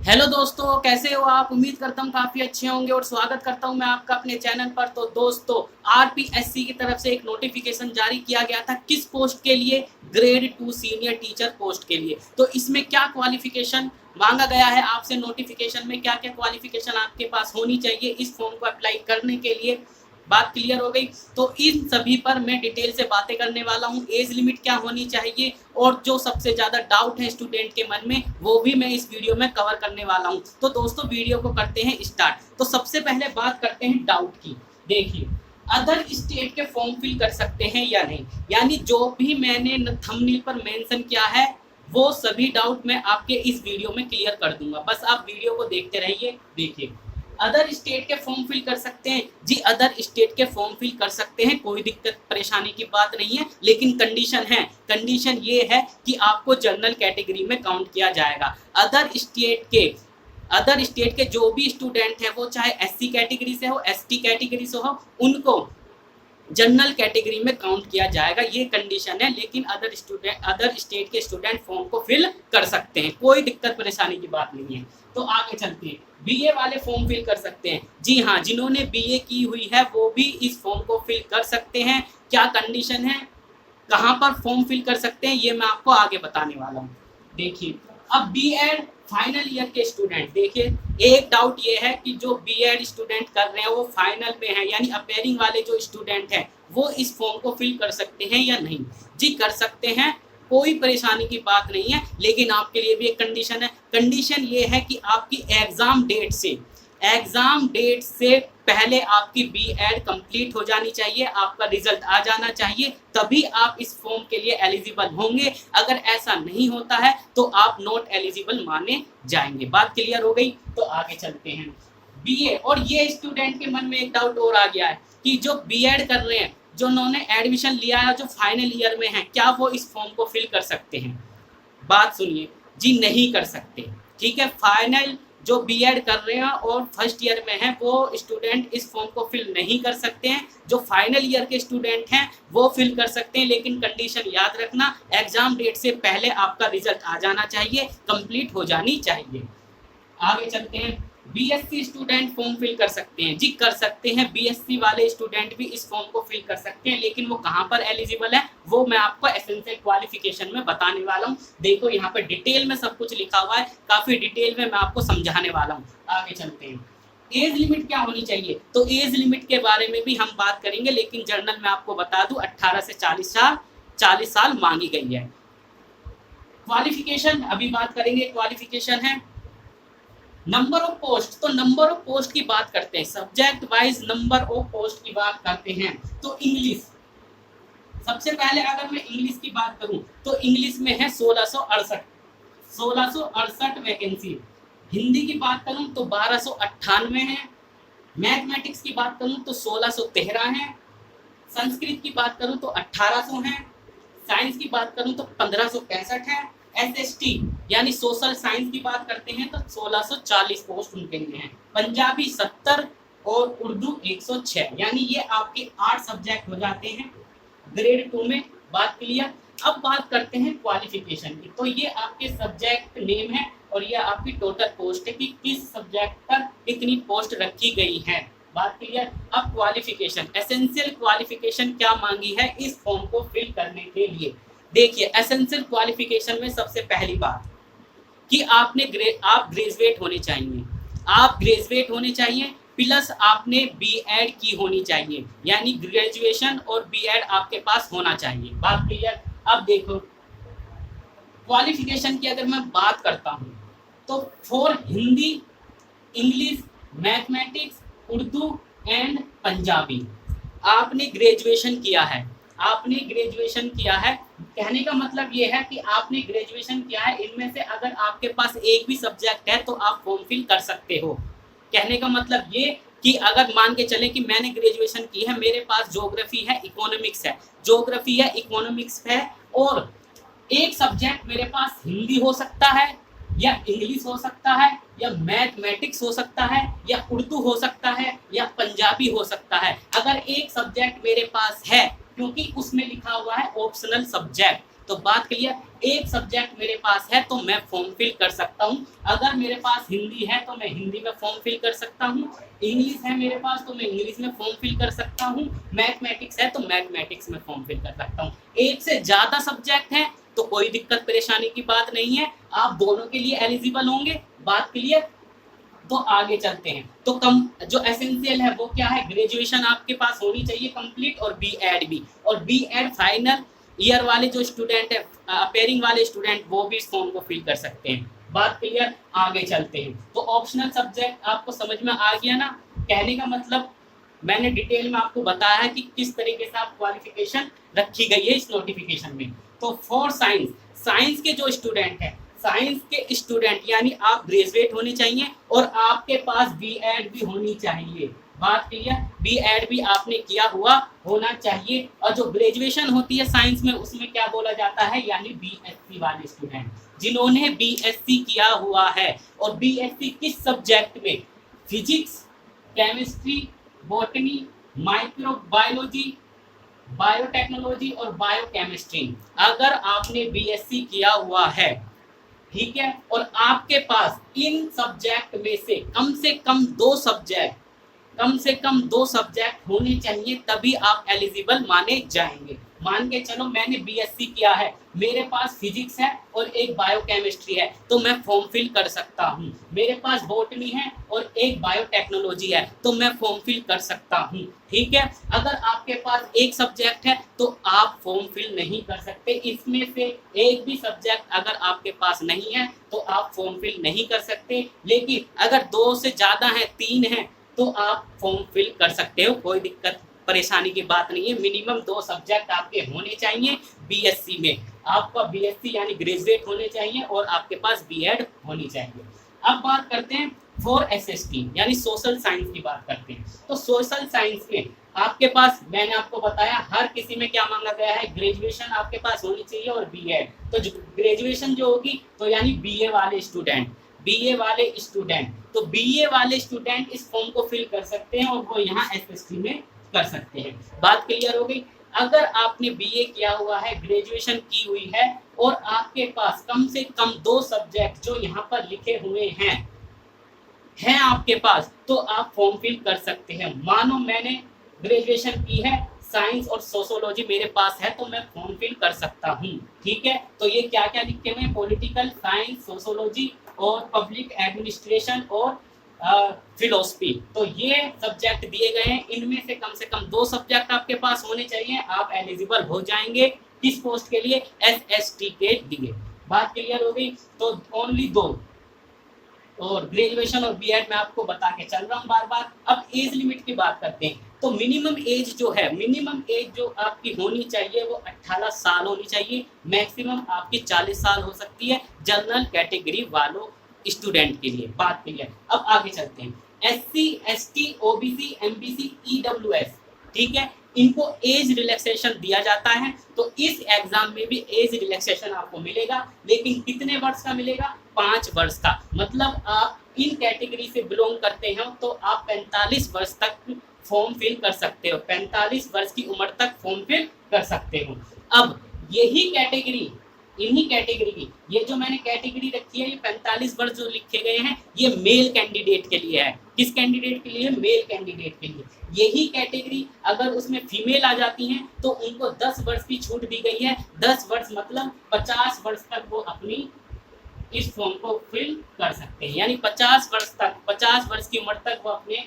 Hello दोस्तों, कैसे हो आप। उम्मीद करता हूँ काफ़ी अच्छे होंगे और स्वागत करता हूँ मैं आपका अपने चैनल पर। तो दोस्तों, आरपीएससी की तरफ से एक नोटिफिकेशन जारी किया गया था। किस पोस्ट के लिए? ग्रेड 2 सीनियर टीचर पोस्ट के लिए। तो इसमें क्या क्वालिफिकेशन मांगा गया है आपसे, नोटिफिकेशन में क्या क्या क्वालिफिकेशन आपके पास होनी चाहिए इस फॉर्म को अप्लाई करने के लिए, बात क्लियर हो गई। तो इन सभी पर मैं डिटेल से बातें करने वाला हूँ। एज लिमिट क्या होनी चाहिए और जो सबसे ज़्यादा डाउट है स्टूडेंट के मन में, वो भी मैं इस वीडियो में कवर करने वाला हूँ। तो दोस्तों, वीडियो को करते हैं स्टार्ट। तो सबसे पहले बात करते हैं डाउट की। देखिए, अदर स्टेट के फॉर्म फिल कर सकते हैं या नहीं, यानी जो भी मैंने थंबनेल पर मेंशन किया है वो सभी डाउट मैं आपके इस वीडियो में क्लियर कर दूंगा। बस आप वीडियो को देखते रहिए। देखिए, अदर स्टेट के फॉर्म फिल कर सकते हैं जी, अदर स्टेट के फॉर्म फिल कर सकते हैं, कोई दिक्कत परेशानी की बात नहीं है। लेकिन कंडीशन है, कंडीशन ये है कि आपको जनरल कैटेगरी में काउंट किया जाएगा। अदर स्टेट के जो भी स्टूडेंट हैं, वो चाहे एससी कैटेगरी से हो, एसटी कैटेगरी से हो, उनको जनरल कैटेगरी में काउंट किया जाएगा, ये कंडीशन है। लेकिन अदर स्टेट के स्टूडेंट फॉर्म को फिल कर सकते हैं, कोई दिक्कत परेशानी की बात नहीं है। तो आगे चलते हैं, बीए वाले फॉर्म फिल कर सकते हैं। जी हाँ, जिन्होंने बीए की हुई है वो भी इस फॉर्म को फिल कर सकते हैं। क्या कंडीशन है, कहाँ पर फॉर्म फिल कर सकते हैं, ये मैं आपको आगे बताने वाला हूँ। देखिए, अब बीएड फाइनल ईयर के स्टूडेंट, देखिए एक डाउट ये है कि जो बीएड स्टूडेंट कर रहे हैं वो फाइनल में है, यानी अपेयरिंग वाले जो स्टूडेंट हैं वो इस फॉर्म को फिल कर सकते हैं या नहीं। जी कर सकते हैं, कोई परेशानी की बात नहीं है। लेकिन आपके लिए भी एक कंडीशन है। कंडीशन ये है कि आपकी एग्ज़ाम डेट से पहले आपकी बीएड कंप्लीट हो जानी चाहिए, आपका रिजल्ट आ जाना चाहिए, तभी आप इस फॉर्म के लिए एलिजिबल होंगे। अगर ऐसा नहीं होता है तो आप नॉट एलिजिबल माने जाएंगे। बात क्लियर हो गई। तो आगे चलते हैं बीए। और ये स्टूडेंट के मन में एक डाउट और आ गया है कि जो बीएड कर रहे हैं, जो उन्होंने एडमिशन लिया है, जो फाइनल ईयर में है, क्या वो इस फॉर्म को फिल कर सकते हैं? बात सुनिए जी, नहीं कर सकते। ठीक है, फाइनल जो बीएड कर रहे हैं और फर्स्ट ईयर में हैं वो स्टूडेंट इस फॉर्म को फिल नहीं कर सकते हैं। जो फाइनल ईयर के स्टूडेंट हैं वो फिल कर सकते हैं, लेकिन कंडीशन याद रखना, एग्जाम डेट से पहले आपका रिजल्ट आ जाना चाहिए, कंप्लीट हो जानी चाहिए। आगे चलते हैं, बीएससी स्टूडेंट फॉर्म फिल कर सकते हैं। जी कर सकते हैं, बीएससी वाले स्टूडेंट भी इस फॉर्म को फिल कर सकते हैं, लेकिन वो कहाँ पर एलिजिबल है वो मैं आपको एसेंशियल क्वालिफिकेशन में बताने वाला हूँ। देखो यहाँ पर डिटेल में सब कुछ लिखा हुआ है, काफ़ी डिटेल में मैं आपको समझाने वाला हूँ। आगे चलते हैं, एज लिमिट क्या होनी चाहिए? तो एज लिमिट के बारे में भी हम बात करेंगे, लेकिन जर्नल में आपको बता दूँ 18 से 40 साल मांगी गई है। क्वालिफिकेशन अभी बात करेंगे, क्वालिफिकेशन है नंबर ऑफ पोस्ट। तो नंबर ऑफ पोस्ट की बात करते हैं, subject wise number of post की बात करते हैं। तो इंग्लिश, सबसे पहले अगर मैं इंग्लिश की बात करूं तो इंग्लिश में है 1668 वैकेंसी। हिंदी की बात करूं तो 1298 है। मैथमेटिक्स की बात करूं तो 1613 है। संस्कृत की बात करूं तो 1800 है। साइंस की बात करूं तो 1565 है। एसएसटी यानी सोशल साइंस की बात करते हैं तो 1640 पोस्ट उनके लिए हैं। पंजाबी 70 और उर्दू 106, यानी ये आपके 8 सब्जेक्ट हो जाते हैं ग्रेड 2 में। बात क्लियर। अब बात करते हैं क्वालिफिकेशन की। तो ये आपके सब्जेक्ट नेम है और ये आपकी टोटल पोस्ट है कि किस सब्जेक्ट पर इतनी पोस्ट रखी गई है। बात क्लियर। अब क्वालिफिकेशन, एसेंशियल क्वालिफिकेशन क्या मांगी है इस फॉर्म को फिल करने के लिए। देखिए, एसेंशियल क्वालिफिकेशन में सबसे पहली बात कि आप ग्रेजुएट होने चाहिए। आप ग्रेजुएट होने चाहिए, प्लस आपने बीएड की होनी चाहिए, यानी ग्रेजुएशन और बीएड आपके पास होना चाहिए। बात क्लियर। अब देखो, क्वालिफिकेशन की अगर मैं बात करता हूँ तो for Hindi, English, mathematics, Urdu and Punjabi आपने ग्रेजुएशन किया है। आपने ग्रेजुएशन किया है, कहने का मतलब ये है कि आपने ग्रेजुएशन किया है। इनमें से अगर आपके पास एक भी सब्जेक्ट है तो आप फॉर्म फिल कर सकते हो। कहने का मतलब ये कि अगर मान के चले कि मैंने ग्रेजुएशन की है, मेरे पास ज्योग्राफी है, इकोनॉमिक्स है, ज्योग्राफी है, इकोनॉमिक्स है, और एक सब्जेक्ट मेरे पास हिंदी हो सकता है या इंग्लिश हो सकता है या मैथमेटिक्स हो सकता है या उर्दू हो सकता है या पंजाबी हो सकता है। अगर एक सब्जेक्ट मेरे पास है, क्योंकि उसमें लिखा हुआ है ऑप्शनल सब्जेक्ट, तो बात क्लियर, एक सब्जेक्ट मेरे पास है तो मैं फॉर्म फिल कर सकता हूँ। अगर मेरे पास हिंदी है तो मैं हिंदी में फॉर्म फिल कर सकता हूँ, इंग्लिश है मेरे पास तो मैं इंग्लिश में फॉर्म फिल कर सकता हूँ, मैथमेटिक्स है तो मैथमेटिक्स में फॉर्म फिल कर सकता हूँ। एक से ज़्यादा सब्जेक्ट है तो कोई दिक्कत परेशानी की बात नहीं है, आप दोनों के लिए एलिजिबल होंगे। बात क्लियर, तो आगे चलते हैं। तो कम जो एसेंशियल है वो क्या है, ग्रेजुएशन आपके पास होनी चाहिए कंप्लीट, और बीएड भी, और बीएड फाइनल ईयर वाले जो स्टूडेंट है, अपेयरिंग वाले स्टूडेंट, वो भी इस फॉर्म को फिल कर सकते हैं। बात क्लियर, आगे चलते हैं। तो ऑप्शनल सब्जेक्ट आपको समझ में आ गया ना, कहने का मतलब मैंने डिटेल में आपको बताया है कि किस तरीके से आप क्वालिफिकेशन रखी गई है इस नोटिफिकेशन में। तो फॉर साइंस, साइंस के जो स्टूडेंट हैं, साइंस के स्टूडेंट यानी आप ग्रेजुएट होने चाहिए और आपके पास बीएड भी होनी चाहिए। बात क्लियर, बीएड भी आपने किया हुआ होना चाहिए। और जो ग्रेजुएशन होती है साइंस में उसमें क्या बोला जाता है, यानी बीएससी वाले स्टूडेंट जिन्होंने बीएससी किया हुआ है। और बीएससी किस सब्जेक्ट में, physics, chemistry, botany, microbiology, biotechnology और बायोकेमिस्ट्री। अगर आपने बीएससी किया हुआ है, ठीक है, और आपके पास इन सब्जेक्ट में से कम दो सब्जेक्ट होने चाहिए, तभी आप एलिजिबल माने जाएंगे। मान के चलो मैंने बीएससी किया है, मेरे पास फिजिक्स है और एक बायोकेमिस्ट्री है, तो मैं फॉर्म फिल कर सकता हूँ। मेरे पास बॉटनी है और एक बायोटेक्नोलॉजी है, तो मैं फॉर्म फिल कर सकता हूँ। ठीक है, अगर आपके पास एक सब्जेक्ट है तो आप फॉर्म फिल नहीं कर सकते। इसमें से एक भी सब्जेक्ट अगर आपके पास नहीं है तो आप फॉर्म फिल नहीं कर सकते। लेकिन अगर 2 से ज़्यादा है, 3 है, तो आप फॉर्म फिल कर सकते हो, कोई दिक्कत परेशानी की बात नहीं है। मिनिमम 2 सब्जेक्ट आपके होने चाहिए बीएससी में, आपका बीएससी यानी ग्रेजुएट होने चाहिए और आपके पास बीएड होनी चाहिए। अब बात करते हैं फॉर एसएसटी यानी सोशल साइंस की बात करते हैं। तो सोशल साइंस में आपके पास, मैंने आपको बताया हर किसी में क्या मांगा गया है, ग्रेजुएशन आपके पास होनी चाहिए और बीएड। तो ग्रेजुएशन जो होगी तो यानी बीए वाले स्टूडेंट, तो बीए वाले स्टूडेंट इस फॉर्म को फिल कर सकते हैं और वो यहाँ एसएसटी में कर सकते हैं। बात क्लियर हो गई। अगर आपने बीए किया हुआ है, ग्रेजुएशन की हुई है और आपके पास कम से कम 2 सब्जेक्ट जो यहाँ पर लिखे हुए हैं आपके पास, तो आप फॉर्म फिल कर सकते हैं। मानो मैंने ग्रेजुएशन की है, साइंस और सोशोलॉजी मेरे पास है, तो मैं फॉर्म फिल कर सकता हूँ। ठीक है, तो ये क्या क्या लिखे हुए हैं, पॉलिटिकल साइंस, सोशोलॉजी और पब्लिक एडमिनिस्ट्रेशन और फिलोसफी। तो ये सब्जेक्ट दिए गए हैं, इनमें से कम 2 सब्जेक्ट आपके पास होने चाहिए, आप एलिजिबल हो जाएंगे। किस पोस्ट के लिए, एसएसटी के लिए। बात क्लियर हो गई। तो ओनली 2, और ग्रेजुएशन और बीएड मैं आपको बता के चल रहा हूँ बार बार। अब एज लिमिट की बात करते हैं। तो मिनिमम एज जो आपकी होनी चाहिए वो 18 साल होनी चाहिए, मैक्सिमम आपकी 40 साल हो सकती है जनरल कैटेगरी वालों स्टूडेंट के लिए। बात क्लियर। अब आगे चलते हैं। SC, ST, OBC, MBC, EWS, ठीक है, इनको एज रिलैक्सेशन दिया जाता है। तो इस एग्जाम में भी एज रिलैक्सेशन आपको मिलेगा, लेकिन कितने वर्ष का मिलेगा, 5 वर्ष का। मतलब आप इन कैटेगरी से बिलोंग करते हैं तो आप 45 वर्ष तक फॉर्म फिल कर सकते हो, 45 वर्ष की उम्र तक फॉर्म फिल कर सकते हो। अब यही कैटेगरी, इन्हीं कैटेगरी की, ये जो मैंने कैटेगरी रखी है, ये 45 वर्ष जो लिखे गए हैं, ये मेल कैंडिडेट के लिए है। किस कैंडिडेट के लिए, मेल कैंडिडेट के लिए। यही कैटेगरी अगर उसमें फीमेल आ जाती हैं तो उनको 10 वर्ष की छूट दी गई है। 10 वर्ष मतलब 50 वर्ष तक वो अपनी इस फॉर्म को फिल कर सकते हैं, यानी 50 वर्ष की उम्र तक वो अपने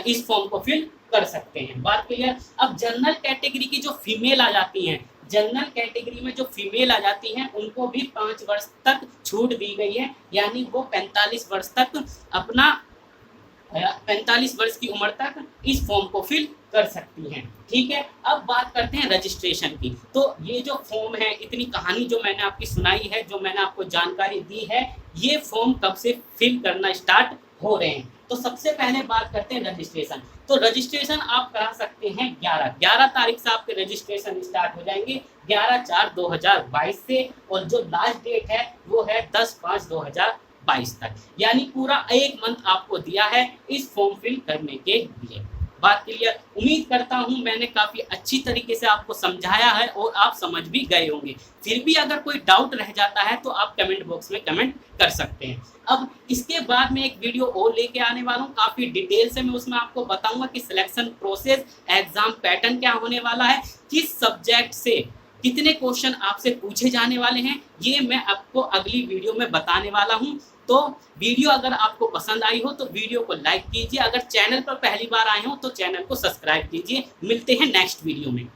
इस फॉर्म को फिल कर सकते हैं। बात क्लियर। अब जनरल कैटेगरी की जो फीमेल आ जाती हैं, जनरल कैटेगरी में जो फीमेल आ जाती हैं उनको भी 5 वर्ष तक छूट दी गई है, यानी वो 45 वर्ष तक अपना 45 वर्ष की उम्र तक इस फॉर्म को फिल कर सकती हैं। ठीक है, अब बात करते हैं रजिस्ट्रेशन की। तो ये जो फॉर्म है, इतनी कहानी जो मैंने आपकी सुनाई है, जो मैंने आपको जानकारी दी है, ये फॉर्म कब से फिल करना स्टार्ट हो रहे हैं। तो सबसे पहले बात करते हैं रजिस्ट्रेशन। तो रजिस्ट्रेशन आप करा सकते हैं 11 तारीख से आपके रजिस्ट्रेशन स्टार्ट हो जाएंगे, 11/4/2022 से, और जो लास्ट डेट है वो है 10/5/2022 तक, यानी पूरा 1 मंथ आपको दिया है इस फॉर्म फिल करने के लिए। बात क्लियर? उम्मीद करता हूँ मैंने काफ़ी अच्छी तरीके से आपको समझाया है और आप समझ भी गए होंगे। फिर भी अगर कोई डाउट रह जाता है तो आप कमेंट बॉक्स में कमेंट कर सकते हैं। अब इसके बाद मैं एक वीडियो और लेके आने वाला हूँ, काफ़ी डिटेल से मैं उसमें आपको बताऊंगा कि सिलेक्शन प्रोसेस, एग्जाम पैटर्न क्या होने वाला है, किस सब्जेक्ट से कितने क्वेश्चन आपसे पूछे जाने वाले हैं, ये मैं आपको अगली वीडियो में बताने वाला हूँ। तो वीडियो अगर आपको पसंद आई हो तो वीडियो को लाइक कीजिए, अगर चैनल पर पहली बार आए हो तो चैनल को सब्सक्राइब कीजिए। मिलते हैं नेक्स्ट वीडियो में।